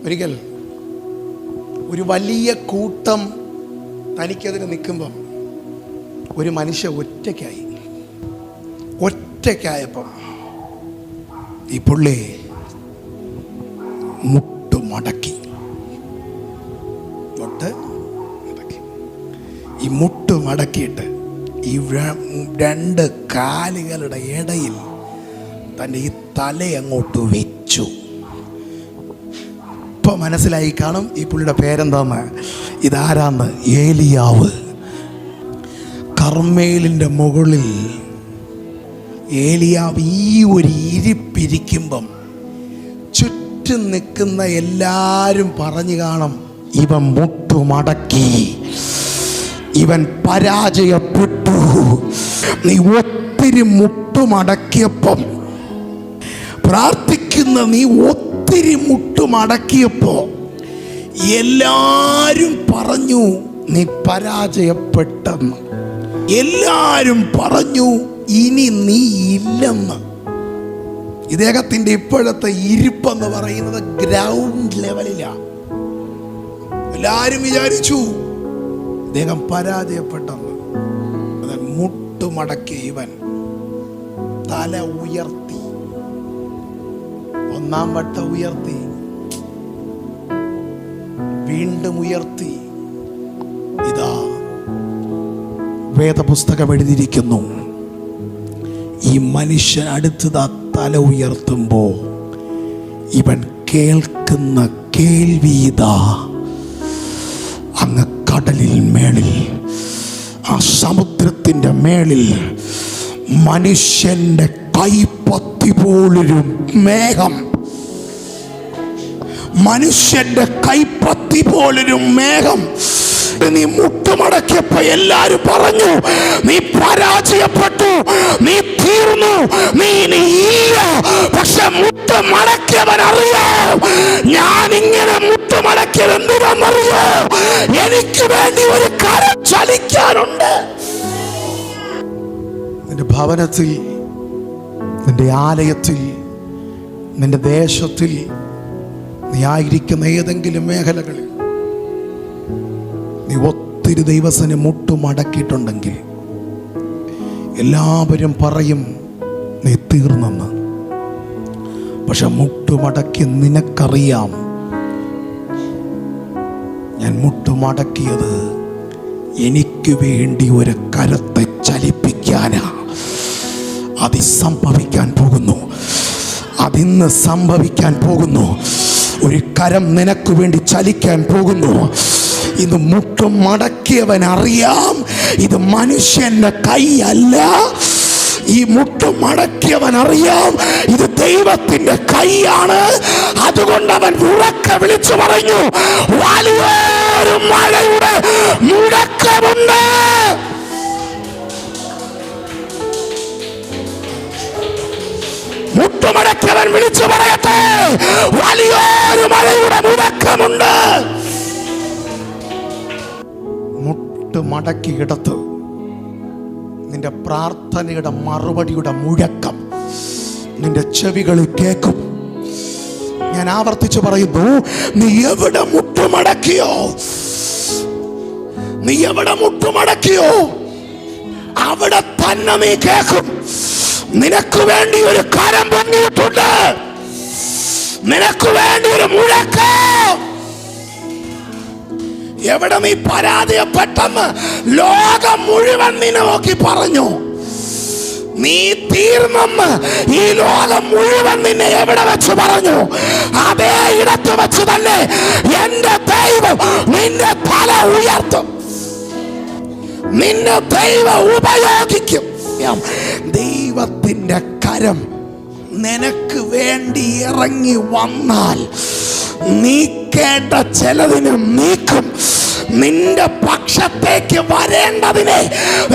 ഒരിക്കൽ ഒരു വലിയ കൂട്ടം തനിക്കെതിരെ നിൽക്കുമ്പം ഒരു മനുഷ്യ ഒറ്റയ്ക്കായപ്പം ഈ പുള്ളി മുട്ടുമടക്കി. ഈ മുട്ടുമടക്കിയിട്ട് ഈ രണ്ട് കാലുകളുടെ ഇടയിൽ തൻ്റെ ഈ തല അങ്ങോട്ട് വെച്ചു. ഇപ്പം മനസ്സിലായി കാണും ഈ പുള്ളിയുടെ പേരെന്താന്ന്. ഇതാരാന്ന്? ഏലിയാവ്. കർമ്മേലിൻ്റെ മുകളിൽ ഏലിയാവ് ഈ ഒരു ഇരിപ്പിരിക്കുമ്പം ചുറ്റും നിൽക്കുന്ന എല്ലാവരും പറഞ്ഞു കാണും, ഇവൻ മുട്ടുമടക്കി, ഇവൻ പരാജയപ്പെട്ടു. നീ ഒത്തിരി മുട്ടുമടക്കിയപ്പം, പ്രാർത്ഥിക്കുന്ന നീ ഒത്തിരി മുട്ടുമടക്കിയപ്പോ എല്ലാരും പറഞ്ഞു നീ പരാജയപ്പെട്ടെന്ന്. എല്ലാരും പറഞ്ഞു ഇനി നീ ഇല്ലെന്ന്. ഇദ്ദേഹത്തിന്റെ ഇപ്പോഴത്തെ ഇരിപ്പെന്ന് പറയുന്നത് ഗ്രൗണ്ട് ലെവലിലാണ്. എല്ലാരും വിചാരിച്ചു അദ്ദേഹം പരാജയപ്പെട്ടെന്ന്. മുട്ടുമടക്കി ഇവൻ തല ഉയർത്തി, ഒന്നാം വട്ടം ഉയർത്തി, വീണ്ടും ഉയർത്തി. ഇതാ വേദപുസ്തകം എഴുതിയിരിക്കുന്നു, ഈ മനുഷ്യൻ അടുത്തത് തല ഉയർത്തുമ്പോ ഇവൻ കേൾക്കുന്ന കേൾവീതാ അങ്ങ് കടലിൽ മേളിൽ, ആ സമുദ്രത്തിന്റെ മേളിൽ മനുഷ്യന്റെ കൈപ്പത്തി പോലൊരു മേഘം, മനുഷ്യന്റെ കൈപ്പത്തി പോലൊരു മേഘം. നീ മുട്ടുമടക്കിയപ്പോ എല്ലാരും പറഞ്ഞു നീ പരാജയപ്പെട്ടു, നീ തീർന്നു, നീ ഇനി ഇല്ല. പക്ഷെ മുട്ടുമടക്കിയവൻ അറിയാം, ഞാൻ ഇങ്ങനെ മുട്ടുമടക്കിയത് എന്തിനാണെന്നറിയാം, എനിക്ക് വേണ്ടി ഒരു കരം ചലിക്കാനുണ്ട്. നിന്റെ ഭവനത്തിൽ, നിന്റെ ആലയത്തിൽ, നിന്റെ ദേശത്തിൽ, നീ ആയിരിക്കുന്ന ഏതെങ്കിലും മേഖലകളിൽ നീ ഒത്തിരി ദൈവസനെ മുട്ടുമടക്കിയിട്ടുണ്ടെങ്കിൽ എല്ലാവരും പറയും നീ തീർന്നെന്ന്. പക്ഷെ മുട്ടുമടക്കി നിനക്കറിയാം, ഞാൻ മുട്ടുമടക്കിയത് എനിക്ക് വേണ്ടി ഒരു കരത്തെ ചലിപ്പിക്കാനാ. അത് സംഭവിക്കാൻ പോകുന്നു, അതിന്ന് സംഭവിക്കാൻ പോകുന്നു. ഒരു കരം നിനക്ക് വേണ്ടി ചലിക്കാൻ പോകുന്നു. ഇത് മുട്ടുമടക്കിയവൻ അറിയാം, ഇത് മനുഷ്യന്റെ കൈയല്ല. ഈ മുട്ടുമടക്കിയവൻ അറിയാം, ഇത് ദൈവത്തിന്റെ കൈയാണ്. അതുകൊണ്ട് അവൻ ഉറക്കെ വിളിച്ചു പറഞ്ഞു, വലിയൊരു മഴയുടെ മുഴക്കമുണ്ട്. മുട്ടുമടക്കിയവൻ വിളിച്ചു പറയട്ടെ, വലിയൊരു മഴയുടെ മുഴക്കമുണ്ട്. മുട്ടുമടക്കിയിടത്ത് നിന്റെ പ്രാർത്ഥനയുടെ മറുപടിയുടെ മുഴക്കം നിന്റെ ചെവികളിൽ കേൾക്കും. ഞാൻ ആവർത്തിച്ചു പറയുന്നു, നീ എവിടെ മുട്ടുമടക്കിയോ, നീ എവിടെ മുട്ടുമടക്കിയോ അവിടെ തന്നെ നീ കേൾക്കും. നിനക്ക് വേണ്ടി ഒരു കരം പൊങ്ങിയിട്ടുണ്ട്, നിനക്ക് വേണ്ടി ഒരു മുഴക്കം. എവിടെ നീ പരാജയപ്പെട്ടെന്ന് ലോകം മുഴുവൻ നിന്നെ നോക്കി പറഞ്ഞു, നീ തീർന്നെന്ന് ഈ ലോകം മുഴുവൻ നിന്നെ എവിടെ വെച്ച് പറഞ്ഞു, അതേ ഇടത്ത് വെച്ച് തന്നെ എന്റെ ദൈവം നിന്റെ തല ഉയർത്തും, നിന്നെ ദൈവം ഉപയോഗിക്കും. ദൈവത്തിന്റെ കരം നിനക്ക് വേണ്ടി ഇറങ്ങി വന്നാൽ നീക്കേണ്ട ചിലതിന് നീക്കും. നിന്റെ പക്ഷത്തേക്ക് വരേണ്ടതിനെ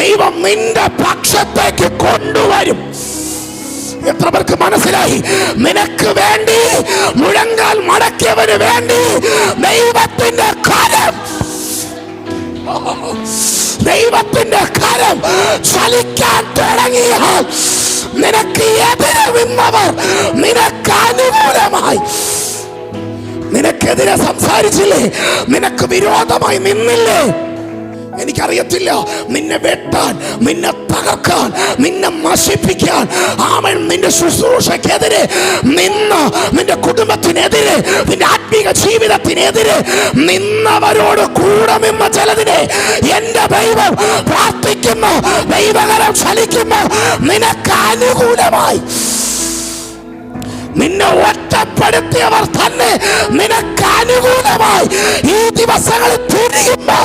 ദൈവം നിന്റെ പക്ഷത്തേക്ക് കൊണ്ടുവരും. എത്ര പേർക്ക് മനസ്സിലായി? നിനക്ക് വേണ്ടി മുഴങ്കാൽ മടക്കിയവന് വേണ്ടി ദൈവത്തിന്റെ കരം, ദൈവത്തിന്റെ കരം ചലിക്കാൻ തുടങ്ങിയാൽ നിനക്ക് എതിരെ നിന്നവർ നിനക്ക് അനുകൂലമായി, നിനക്ക് നിനക്കെതിരെ സംസാരിച്ചില്ലേ? നിനക്ക് വിരോധമായി നിന്നില്ലേ? എനിക്കറിയത്തില്ല, നിന്നെ വെട്ടാൻ, നിന്നെ തകർക്കാൻ, നിന്നെ നശിപ്പിക്കാൻ, അവൻ നിന്റെ ശുശ്രൂഷക്കെതിരെ നിന്ന്, നിന്റെ കുടുംബത്തിനെതിരെ, നിന്റെ ആത്മീക ജീവിതത്തിനെതിരെ നിന്നവരോട് കൂടെ നിന്ന ചിലതിനെ എന്റെ ദൈവം പ്രാർത്ഥിക്കുന്ന ദൈവകരം ചലിക്കുന്ന നിനക്ക് അനുകൂലമായി. നിന്നെ ഒറ്റപ്പെടുത്തിയവർ തന്നെ നിനക്ക് അനുകൂലമായി ഈ ദിവസങ്ങളിൽ തിരിയുമ്പോ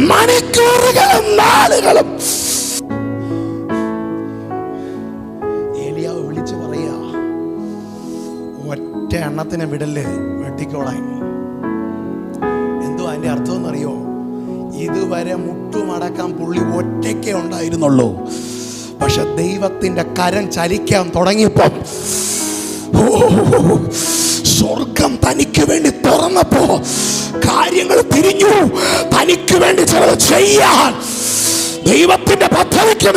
മണിക്കൂറുകളും നാളുകളും. ഏലിയാവ് വിളിച്ചു പറയാ, ഒറ്റ എണ്ണത്തിനെ വിടല്, വെട്ടിക്കോളാൻ. എന്തോ അതിന്റെ അർത്ഥം എന്നറിയോ? ഇതുവരെ മുട്ടുമടക്കാൻ പുള്ളി ഒറ്റയ്ക്കേ ഉണ്ടായിരുന്നുള്ളൂ. പക്ഷെ ദൈവത്തിന്റെ കരം ചലിക്കാൻ തുടങ്ങിയപ്പം സ്വർഗം തനിക്ക് വേണ്ടി തുറന്നപ്പോ കാര്യങ്ങൾ തിരിഞ്ഞു. തനിക്ക് വേണ്ടി ചിലത് ചെയ്യാൻ, ദൈവത്തിന്റെ പദ്ധതിക്ക്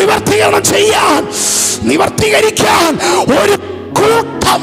നിവർത്തീകരിക്കാൻ ഒരു കൂട്ടം